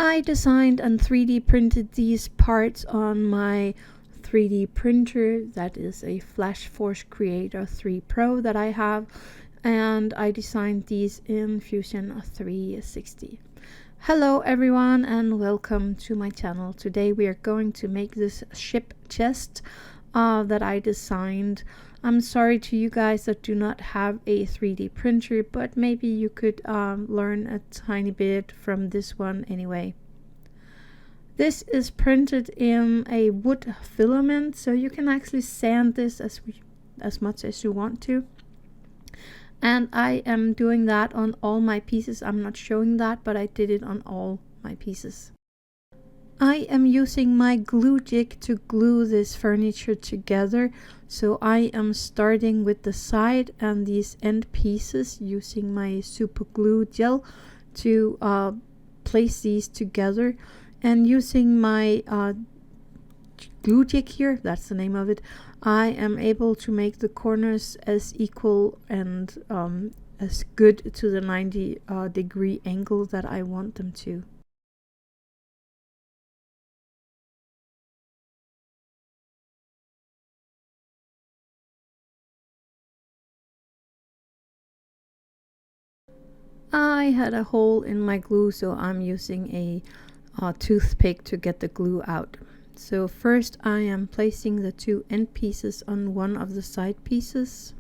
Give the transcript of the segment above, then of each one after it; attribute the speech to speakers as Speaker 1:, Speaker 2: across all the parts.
Speaker 1: I designed and 3D printed these parts on my 3D printer. That is a FlashForce Creator 3 Pro that I have, and I designed these in Fusion 360. Hello everyone and welcome to my channel. Today we are going to make this ship chest that I designed. I'm sorry to you guys that do not have a 3D printer, but maybe you could learn a tiny bit from this one anyway. This is printed in a wood filament, so you can actually sand this as much as you want to. And I am doing that on all my pieces. I'm not showing that, but I did it on all my pieces. I am using my glue jig to glue this furniture together. So I am starting with the side and these end pieces using my super glue gel to place these together. And using my glue jig here, that's the name of it, I am able to make the corners as equal and as good to the 90 degree angle that I want them to. I had a hole in my glue, so I'm using a toothpick to get the glue out. So first I am placing the two end pieces on one of the side pieces.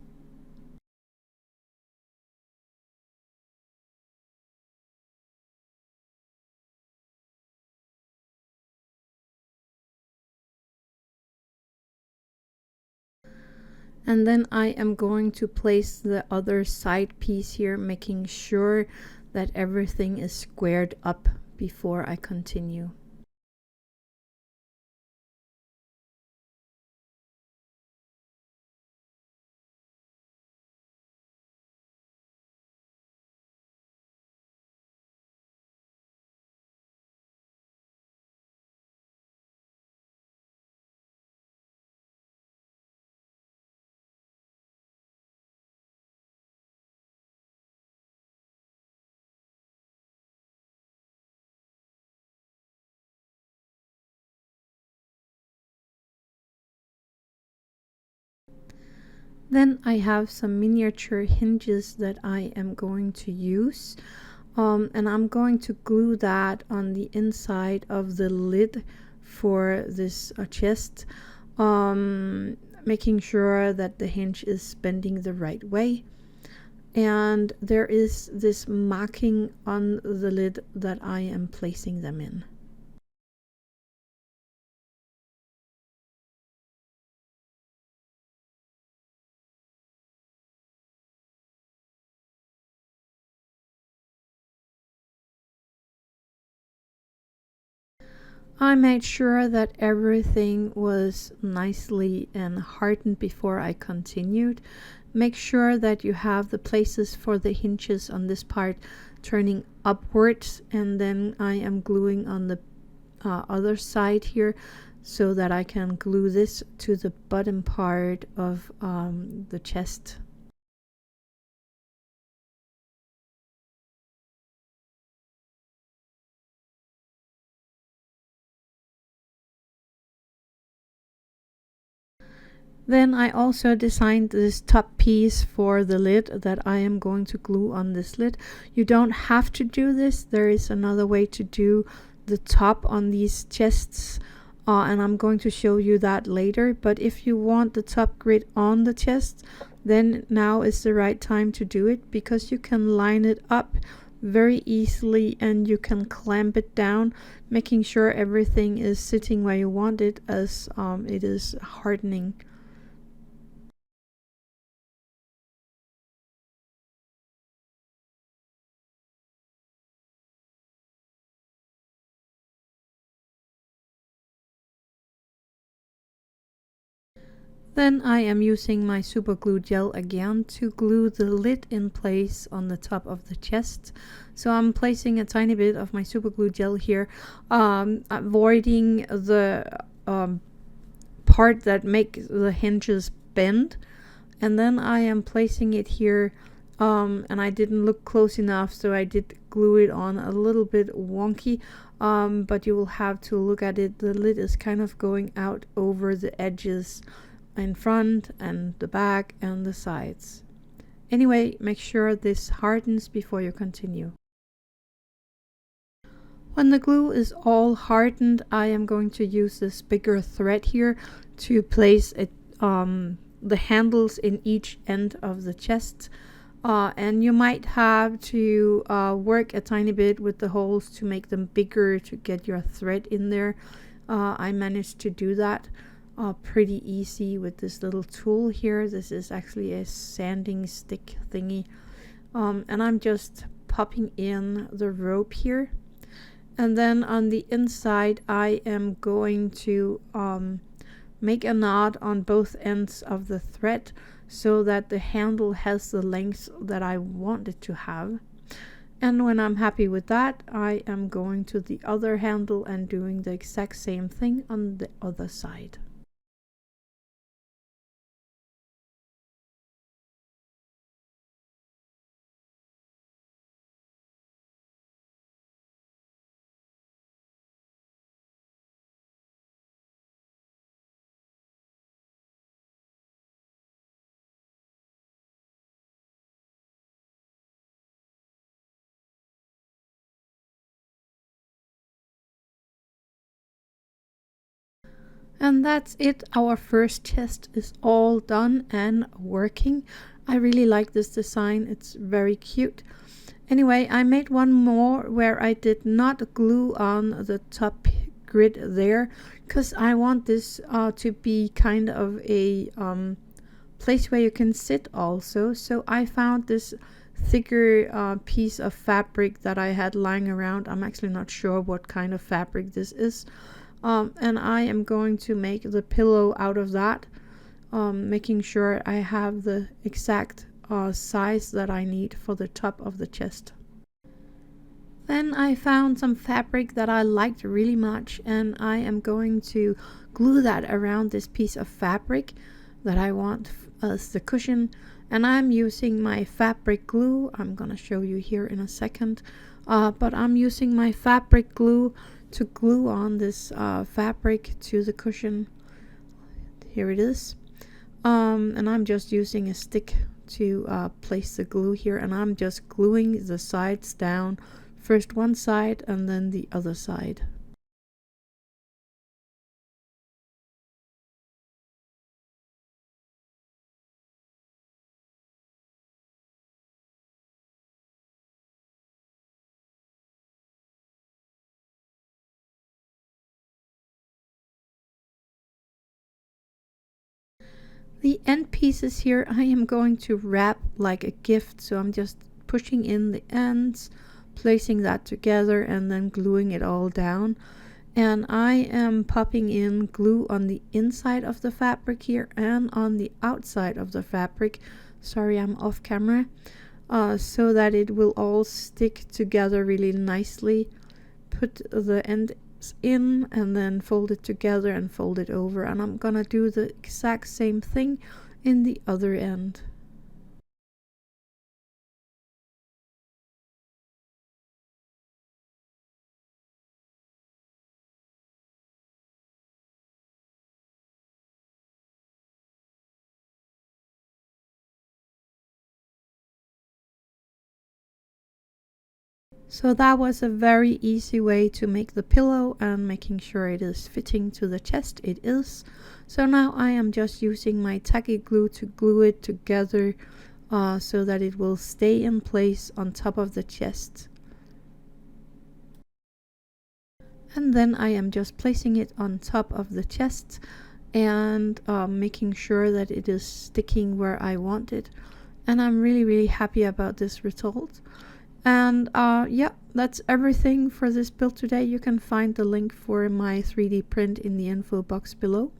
Speaker 1: And then I am going to place the other side piece here, making sure that everything is squared up before I continue. Then I have some miniature hinges that I am going to use, and I'm going to glue that on the inside of the lid for this chest, making sure that the hinge is bending the right way. And there is this marking on the lid that I am placing them in. I made sure that everything was nicely and hardened before I continued. Make sure that you have the places for the hinges on this part turning upwards, and then I am gluing on the other side here so that I can glue this to the bottom part of the chest. Then I also designed this top piece for the lid that I am going to glue on this lid. You don't have to do this. There is another way to do the top on these chests, and I'm going to show you that later. But if you want the top grid on the chest, then now is the right time to do it, because you can line it up very easily and you can clamp it down, making sure everything is sitting where you want it as it is hardening. Then I am using my super glue gel again to glue the lid in place on the top of the chest. So I'm placing a tiny bit of my super glue gel here, avoiding the part that makes the hinges bend. And then I am placing it here and I didn't look close enough, so I did glue it on a little bit wonky, but you will have to look at it. The lid is kind of going out over the edges in front and the back and the sides. Anyway, make sure this hardens before you continue. When the glue is all hardened, I am going to use this bigger thread here to place it, the handles in each end of the chest. And you might have to work a tiny bit with the holes to make them bigger to get your thread in there. I managed to do that pretty easy with this little tool here. This is actually a sanding stick thingy. And I'm just popping in the rope here. And then on the inside, I am going to make a knot on both ends of the thread so that the handle has the length that I want it to have. And when I'm happy with that, I am going to the other handle and doing the exact same thing on the other side. And that's it. Our first chest is all done and working. I really like this design. It's very cute. Anyway, I made one more where I did not glue on the top grid there, because I want this to be kind of a place where you can sit also. So I found this thicker piece of fabric that I had lying around. I'm actually not sure what kind of fabric this is. And I am going to make the pillow out of that, making sure I have the exact size that I need for the top of the chest. Then I found some fabric that I liked really much, and I am going to glue that around this piece of fabric that I want as the cushion. And I'm using my fabric glue. I'm gonna show you here in a second, but I'm using my fabric glue to glue on this fabric to the cushion. Here it is. And I'm just using a stick to place the glue here, and I'm just gluing the sides down, first one side and then the other side. The end pieces here I am going to wrap like a gift, so I'm just pushing in the ends, placing that together and then gluing it all down. And I am popping in glue on the inside of the fabric here and on the outside of the fabric. Sorry, I'm off camera. So that it will all stick together really nicely. Put the end in and then fold it together and fold it over, and I'm gonna do the exact same thing in the other end. So that was a very easy way to make the pillow, and making sure it is fitting to the chest. It is. So now I am just using my tacky glue to glue it together so that it will stay in place on top of the chest. And then I am just placing it on top of the chest and making sure that it is sticking where I want it. And I'm really happy about this result. And yeah, that's everything for this build today. You can find the link for my 3D print in the info box below.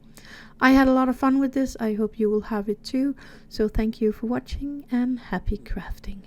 Speaker 1: I had a lot of fun with this. I hope you will have it too. So thank you for watching and happy crafting.